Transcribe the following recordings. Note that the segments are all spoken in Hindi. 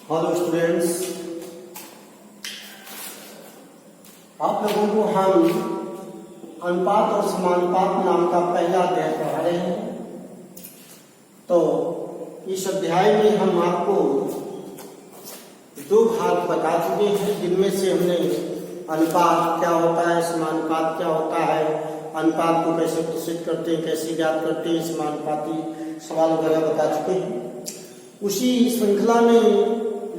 हेलो स्टूडेंट्स, आप लोगों को हम अनुपात और समानुपात नाम का पहला अध्याय पढ़ा रहे हैं। तो इस अध्याय में हम आपको दो भाग बता चुके हैं, जिनमें से हमने अनुपात क्या होता है, समानुपात क्या होता है, अनुपात को कैसे प्रसिद्ध करते हैं, कैसे ज्ञात करते हैं, समानुपाती सवाल वगैरह बता चुके हैं। उसी श्रृंखला में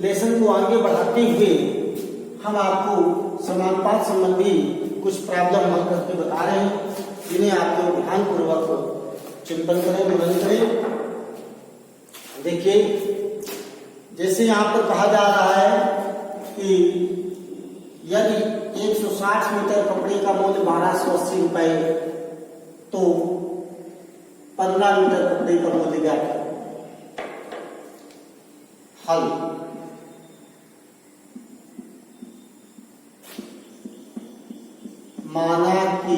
लेसन को आगे बढ़ाते हुए हम आपको समानुपात संबंधी कुछ प्रॉब्लम हल करके बता रहे हैं, जिन्हें आप लोग ध्यानपूर्वक चिंतन करें, मनन करें। देखिए, जैसे यहाँ पर कहा जा रहा है कि यदि 160 मीटर कपड़े का मूल्य 1280 रुपए, तो 15 मीटर कपड़े का मूल्य क्या है? हल। माना कि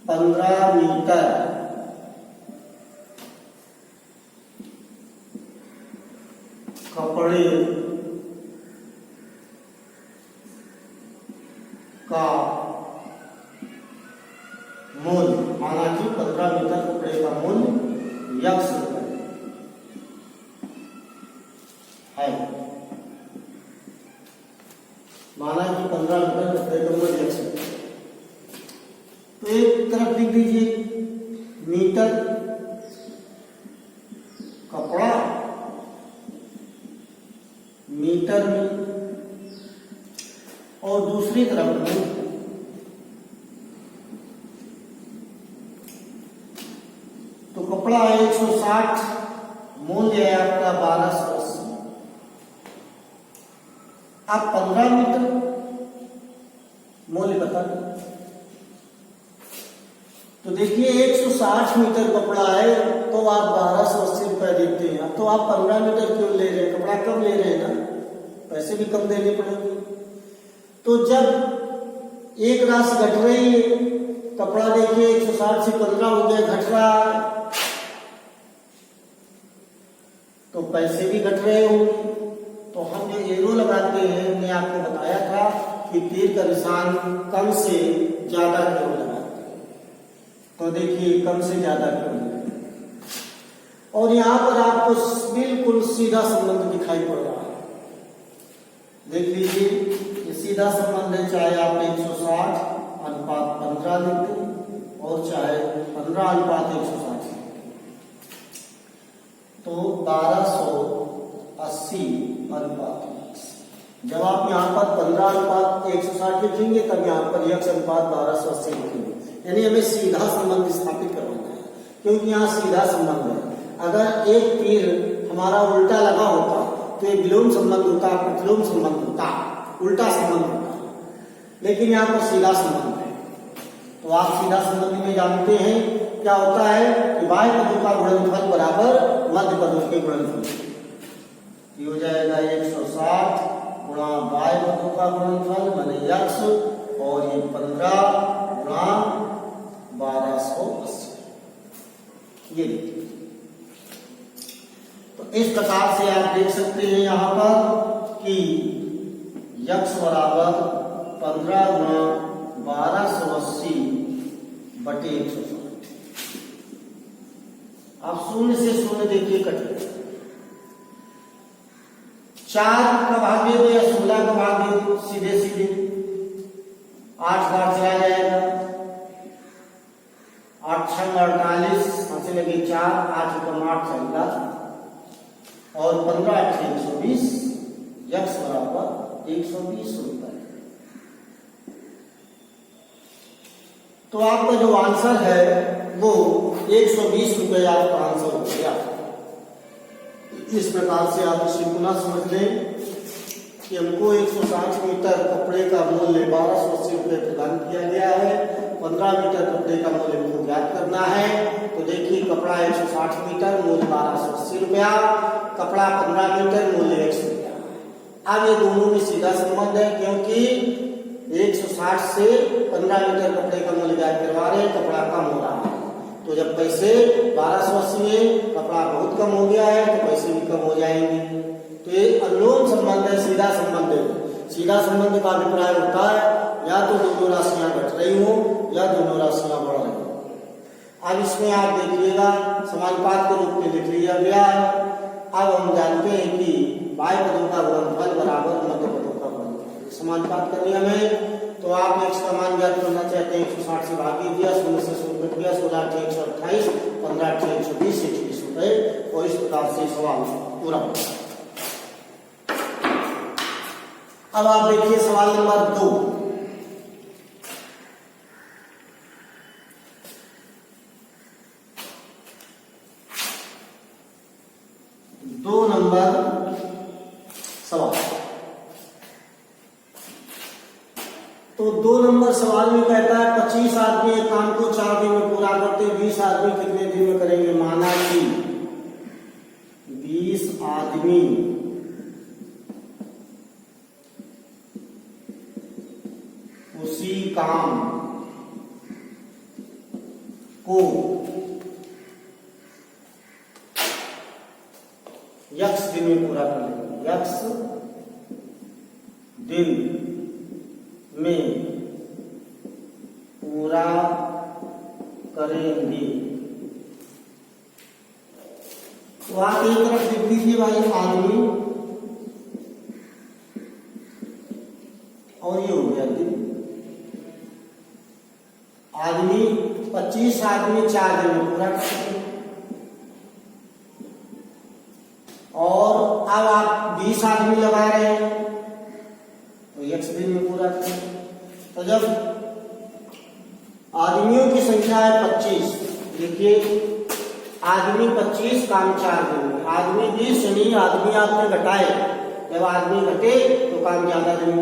15 मीटर कपड़े का मूल्य, माना कि 15 मीटर कपड़े का मूल्य यक्स है। माना कि 15 मीटर कपड़े का मूल्य यक्स है। तो एक तरफ लिख दीजिए मीटर कपड़ा, मीटर में, और दूसरी तरफ में तो कपड़ा 160, मूल्य है आपका 1280। आप 15 मीटर मूल्य बता दें। तो देखिए, 160 मीटर कपड़ा है तो आप 1280 रुपए देते हैं। तो आप 15 मीटर क्यों ले रहे हैं? कपड़ा कम ले रहे हैं ना, पैसे भी कम देने पड़ेंगे। तो जब एक राशि घट रही है, कपड़ा देखिए 160 से 15 हो गया, घट रहा है, तो पैसे भी घट रहे होंगे। तो हम जो एरो लगाते हैं, हमने आपको बताया था कि तीर का निशान कम से ज्यादा की ओर लगाते हैं। तो देखिए, कम से ज्यादा की ओर, और यहाँ पर आपको बिल्कुल सीधा संबंध दिखाई पड़ रहा है। देख लीजिए, ये सीधा संबंध है, चाहे आप 160 अनुपात 15 लिख दें और चाहे 15 अनुपात 160। तो 1280 अनुपात यक्स। जब आप यहाँ पर 15 अनुपात 160 लिखेंगे, तब यहाँ पर यक्स अनुपात 1280 लिखेंगे। यानी हमें सीधा संबंध स्थापित करवाना है, क्योंकि यहाँ सीधा संबंध है। अगर एक तीर हमारा उल्टा लगा होता तो ये विलोम संबंध होता, प्रतिलोम संबंध होता, उल्टा संबंध होता, लेकिन यहाँ पर सीधा संबंध है। तो आप सीधा संबंध में जानते हैं क्या होता है कि बाह्य पदों का गुणनफल बराबर मध्य पदों के गुणनफल। ये हो जाएगा 160 गुणा बाह्य पदों का गुणनफल माने यक्स, और ये 15 गुणा 1280। ये तो इस प्रकार से आप देख सकते हैं यहाँ पर कि यक्स बराबर 15 गुणा 1280 बटे 160। आप शून्य से शून्य देखिए कट गए। 4 का भाग दे दो या 16 का भाग दे दो, सीधे सीधे 8 बार चला जाएगा। 8 छंग 48, से लगे 4, 8 कम 8 14, और 15 8 120, यक्स बराबर 120 रुपए। तो आपका जो आंसर है वो 120 रुपए आपका आंसर हो गया। इस प्रकार से आप इसे पुनः समझ लें कि हमको 160 मीटर कपड़े का मूल्य 1280 रुपए प्रदान किया गया है। 15 मीटर कपड़े का मूल्य हमको ज्ञात करना है। तो देखिए, कपड़ा 160 मीटर, मूल्य 1280 रुपया, कपड़ा 15 मीटर, मूल्य 100 रुपया। अब ये दोनों में सीधा संबंध है, क्योंकि 160 से 15 मीटर कपड़े का मूल्य ज्ञात करवा रहे हैं, कपड़ा कम हो रहा है। तो जब पैसे 1280 में कपड़ा बहुत कम हो गया है तो पैसे भी कम हो जाएंगी। तो ये अनुलोम संबंध है, सीधा संबंध है। सीधा संबंध का अभिप्राय होता है या तो दोनों राशियां घट रही हो या दोनों राशियां बढ़ रही हो। अब इसमें आप देखिएगा समानुपात के रूप में लिख लिया गया है। अब हम जानते हैं कि बाह्य पदों का गुणनफल बराबर मध्य पदों का गुणनफल। समानुपात का नियम है। तो आप x का मान ज्ञात करना चाहते हैं 160 से भाग दिया, 0 से 0 घट गया, 16 8 128, 15 8 120, 120 हो गए। और इस प्रकार से सवाल पूरा हो। अब आप देखिए सवाल नंबर 2। नंबर सवाल। तो 2 नंबर सवाल में कहता है 25 आदमी एक काम को 4 दिन में पूरा करते, 20 आदमी कितने दिन में करेंगे। माना कि 20 आदमी उसी काम को यक्स दिन में पूरा कर लेंगे। यक्स दिन में पूरा करेंगे। तो आप एक तरफ लिख लीजिए भाई आदमी, और ये हो गया दिन। आदमी 25 आदमी 4 दिन में पूरा करेंगे। और अब आप 20 आदमी लगा रहे हैं तो एक दिन में पूरा करें। तो जब आदमियों की संख्या है 25, देखिए आदमी 25 काम 4 दिन में, आदमी 20 यानी आदमी आपने घटाए। जब आदमी घटे तो काम ज्यादा दिन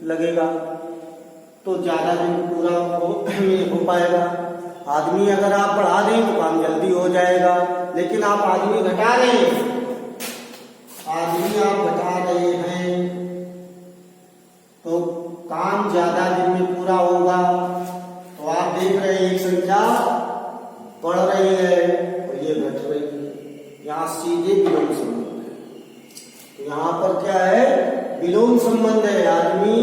लगेगा, तो ज्यादा दिन पूरा हो पाएगा। आदमी अगर आप बढ़ा दें तो काम जल्दी हो जाएगा, लेकिन आप आदमी घटा रहे हैं, आदमी आप घटा रहे हैं तो काम ज्यादा दिन में पूरा होगा। तो आप देख रहे हैं एक संख्या बढ़ रही है और ये घट रही है। यहाँ सीधे विलोम संबंध है। तो यहाँ पर क्या है, विलोम संबंध है। आदमी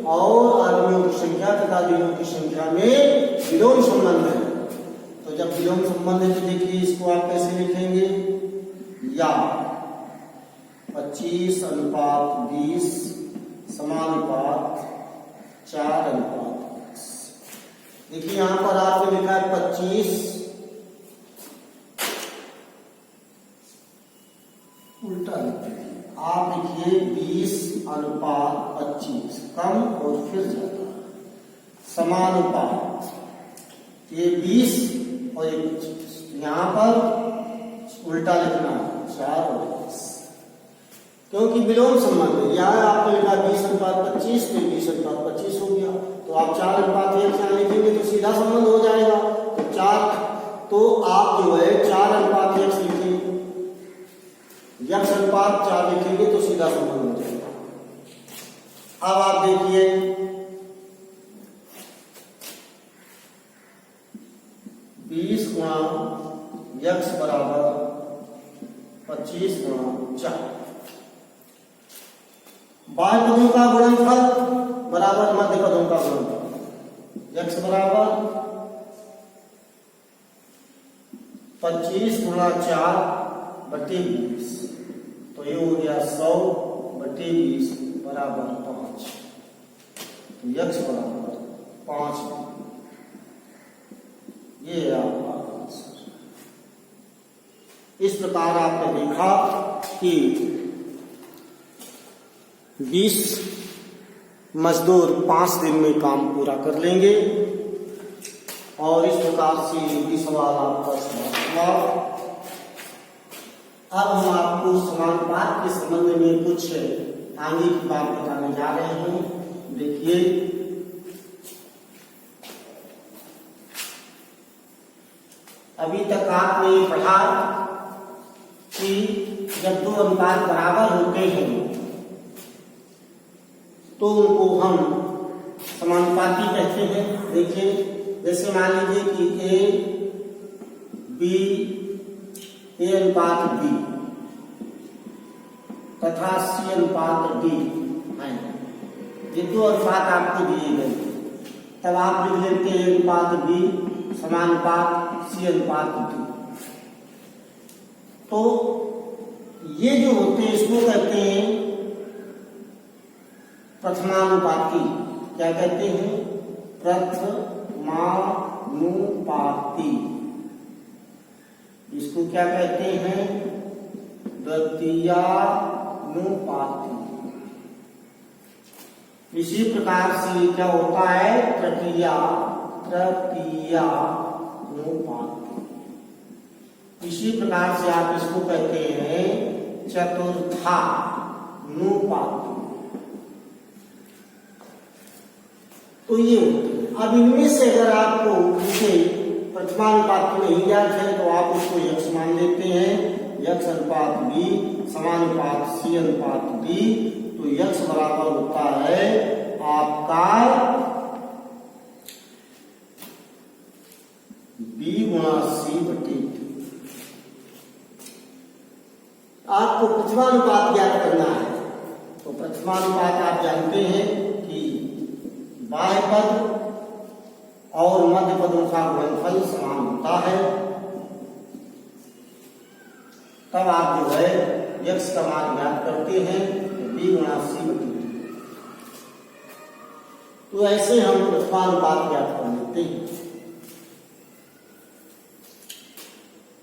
और आदमियों की संख्या तथा दिनों की संख्या में विलोम संबंध है। तो जब विलोम संबंध है तो देखिए इसको आप कैसे लिखेंगे। या 25 अनुपात 20 समानुपात 4 अनुपात 10। देखिए यहां पर आपने लिखा है 25, उल्टा लिखिए आप, लिखिए 20 अनुपात 25, कम और फिर ज्यादा, समानुपात ये 20 और ये 25। यहां पर उल्टा लिखना है 4 और 10, क्योंकि विलोम संबंध है। यहाँ आपने लिखा 20 अनुपात 25, तो 20 अनुपात 25 हो गया। तो आप 4 अनुपात 1 यहाँ लिखेंगे तो सीधा संबंध हो जाएगा। तो 4, तो आप जो है 4 अनुपात 1 लिखेंगे, यक्स अनुपात 4 लिखेंगे तो सीधा संबंध हो जाएगा। अब आप देखिए 20 गुणा यक्स बराबर 25 गुणा 4। बाह्य पदों का गुणनफल बराबर मध्य पदों का गुणनफल। x बराबर 25 गुणा 4 बटे 20, तो ये हो गया 100 बटे 20 बराबर 5। तो x बराबर 5, ये आपका आंसर। इस प्रकार आपने देखा कि 20 मजदूर 5 दिन में काम पूरा कर लेंगे। और इस प्रकार से भी सवाल आपका समाप्त हुआ। अब हम आपको समानुपात के संबंध में कुछ आगे की बात बताने जा रहे हैं। देखिए अभी तक आपने पढ़ा कि जब 2 अनुपात बराबर होते हैं तो उनको हम समानुपाती कहते हैं। देखिए जैसे मान लीजिए कि ए अनुपात बी, तथा सी अनुपात डी है, ये दो अनुपात आपको दिए गए, तब आप लिख लेते हैं अनुपात बी समानुपात सी अनुपात डी। तो ये जो होते हैं इसको कहते हैं प्रथमानुपाती। क्या कहते हैं? प्रथमानुपाती। इसको क्या कहते हैं? द्वितीयानुपाती। इसी प्रकार से क्या होता है? तृतीयानुपाती। इसी प्रकार से आप इसको कहते हैं चतुर्थानुपाती। तो ये होते हैं। अब इनमें से अगर आपको इसे प्रथमानुपात नहीं ज्ञात है तो आप उसको यक्ष मान लेते हैं, यक्ष अनुपात बी समानुपात सी अनुपात डी। तो यक्ष बराबर होता है आपका बी गुणा सी बटे डी। आपको प्रथमानुपात ज्ञात करना है तो प्रथमानुपात आप जानते हैं कि बाह्य पद और मध्य पदों का गुणनफल समान होता है। तब आप जो है यक्ष का मान ज्ञात करते हैं तो बी गुणा सी बटे डी। तो ऐसे हम प्रथमानुपात ज्ञात कर लेते हैं।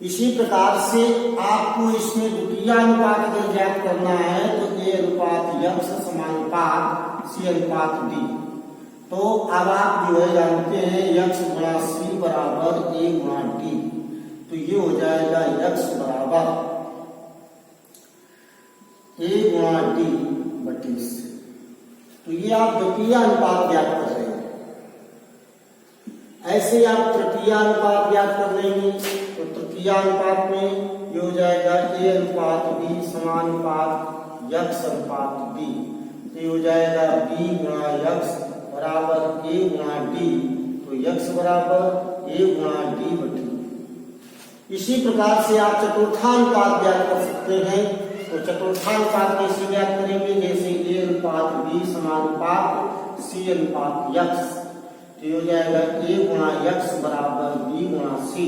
इसी प्रकार से आपको इसमें द्वितीयानुपात अगर ज्ञात करना है तो ए अनुपात यक्ष समानुपात सी अनुपात डी। तो अब आप जो है जानते हैं यक्ष गुणा सी बराबर ए गुणा डी। तो ये हो जाएगा यक्ष बराबर ए गुणा डी बटे सी। तो ये आप द्वितीय अनुपात ज्ञात कर रहे हैं। ऐसे आप तृतीय अनुपात ज्ञात कर लेंगे तो तृतीय अनुपात में ये हो जाएगा ए अनुपात बी समानुपात यक्ष अनुपात डी। तो ये हो जाएगा बी गुणा यक्ष बराबर ए गुणा डी। तो यक्ष बराबर ए गुणा डी बटे। इसी प्रकार से आप चतुर्थानुपात ज्ञात कर सकते हैं। तो चतुर्थानुपात कैसे ज्ञात करेंगे? जैसे ए अनुपात बी समानुपात सी अनुपात यक्ष। तो ये हो जाएगा ए गुणा यक्ष बराबर बी गुणा सी।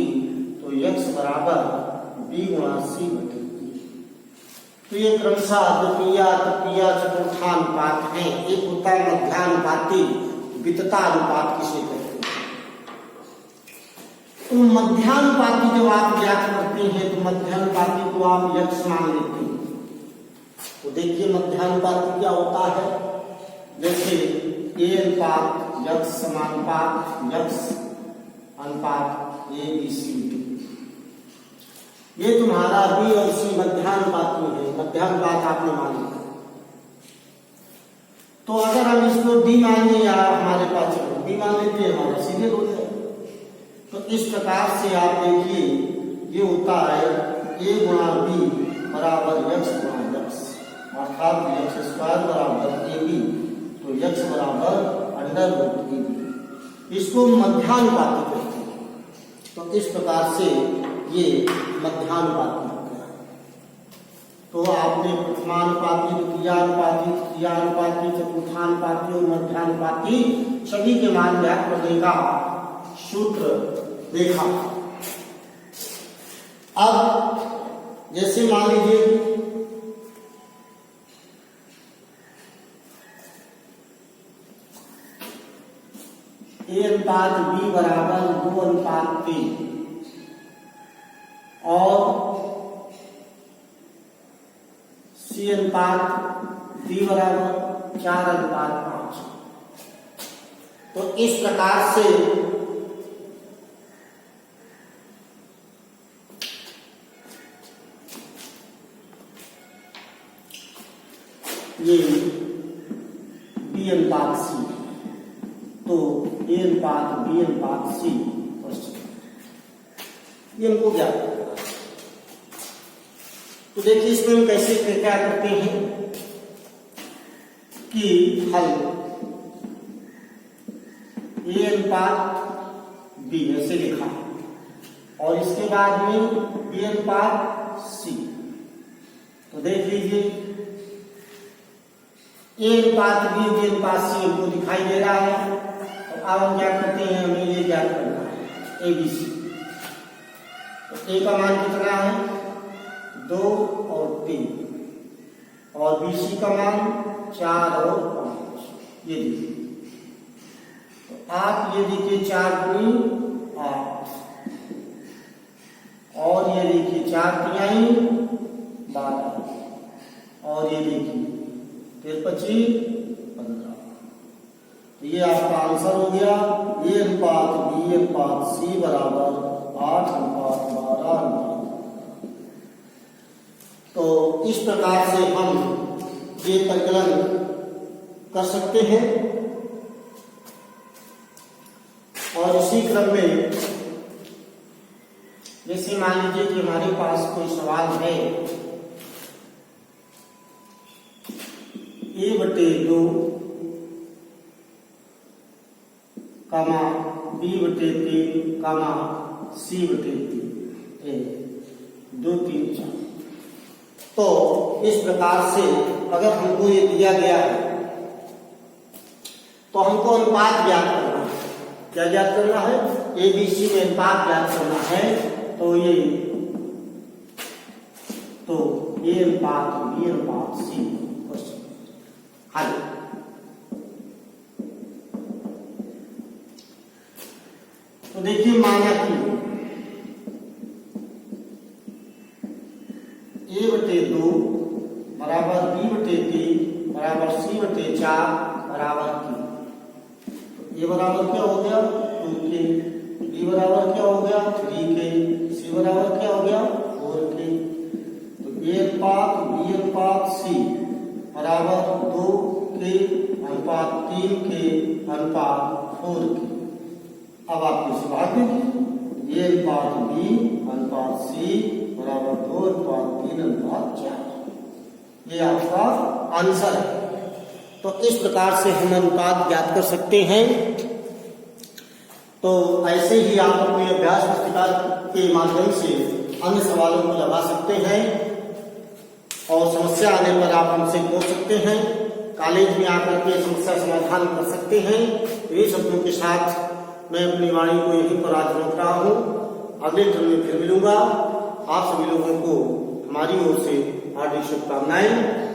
तो यक्ष बराबर बी गुणा सी बटे। तो ये क्रमशः द्वितीय तृतीय चतुर्थानुपात है। एक होता है मध्यानुपाती, वितता अनुपात किसे कहते हैं। तो मध्यानुपाती जब आप ज्ञात करते हैं तो मध्यानुपाती को आप यक्ष मान लेते हैं। तो देखिए मध्यानुपाती क्या होता है? जैसे ए अनुपात यक्ष समानुपात यक्ष अनुपात ए बी सी। ये तुम्हारा बी और सी मध्यानुपाती है। मध्यानुपात आपने मान लिया। तो अगर हम इसको डी मान लें या हमारे पास डी मान लेते हैं हमारा सीधे हो जाए। तो इस प्रकार से आप देखिए ये होता है ए गुणा बी बराबर यक्ष गुणा यक्ष, अर्थात यक्ष स्क्वायर बराबर ए बी। तो यक्ष बराबर अंडर रूट ए बी। इसको मध्यानुपाती कहते हैं। तो इस प्रकार से ये मध्यानुपाती होता है। तो आपने प्रथमानुपाती द्वितीयानुपाती तृतीयानुपाती चतुर्थानुपाती और मध्यानुपाती सभी के मान ज्ञात करने का सूत्र देखा। अब जैसे मान लीजिए ए अनुपात बी बराबर 2 अनुपात 3 और सी अनुपात डी बराबर 4 अनुपात 5। तो इस प्रकार से ये बी अनुपात सी। तो ए अनुपात बी अनुपात सी ये हमको क्या। तो देखिए इसमें हम कैसे क्या करते हैं कि हल ए अनुपात बी ऐसे लिखा और इसके बाद में बी अनुपात सी। तो देख लीजिए ए अनुपात बी बी अनुपात सी हमको दिखाई दे रहा है। तो अब हम क्या करते हैं, हमें ये ज्ञात करना है ए बी सी। तो ए का मान कितना है 2 और 3 और बी सी का मान 4 और 5। ये देखिए तो आप ये देखिए 4 दूनी 8 और ये देखिए 4 तिहाई 12 और ये देखिए 13 25 15। तो ये आपका आंसर हो गया ए अनुपात बी अनुपात सी बराबर 8 अनुपात 12 अनुपात। तो इस प्रकार से हम ये परिकलन कर सकते हैं। और इसी क्रम में जैसे मान लीजिए कि हमारे पास कोई सवाल है a/2 कामा b/3 कामा c/3 2 3 4। तो इस प्रकार से अगर हमको ये दिया गया है तो हमको अनुपात ज्ञात करना है। क्या ज्ञात करना है, ए बी सी में अनुपात ज्ञात करना है। तो ये तो ए अनुपात बी अनुपात सी क्वेश्चन हल। तो देखिए माना कि a/2 बराबर b/3 बराबर c/4 बराबर q। तो a बराबर क्या हो गया 2k, b बराबर क्या हो गया 3k, c बराबर क्या हो गया 4k। तो a अनुपात b अनुपात c बराबर 2k अनुपात 3k अनुपात 4k। अब आप इसे भाग दीजिए, a अनुपात b अनुपात c बराबर 2 अनुपात 3 अनुपात 4। ये आपका आंसर है। तो इस प्रकार से हम अनुपात ज्ञात कर सकते हैं। तो ऐसे ही आप अपनी अभ्यास पुस्तिका के माध्यम से अन्य सवालों को लगा सकते हैं और समस्या आने पर आप हमसे पूछ सकते हैं। कॉलेज में आकर के समस्या समाधान कर सकते हैं। ये शब्दों के साथ मैं अपनी वाणी को यहीं पर आज रोक रहा हूँ। अगले क्रम में फिर मिलूंगा। आप सभी लोगों को हमारी ओर से हार्दिक शुभकामनाएं।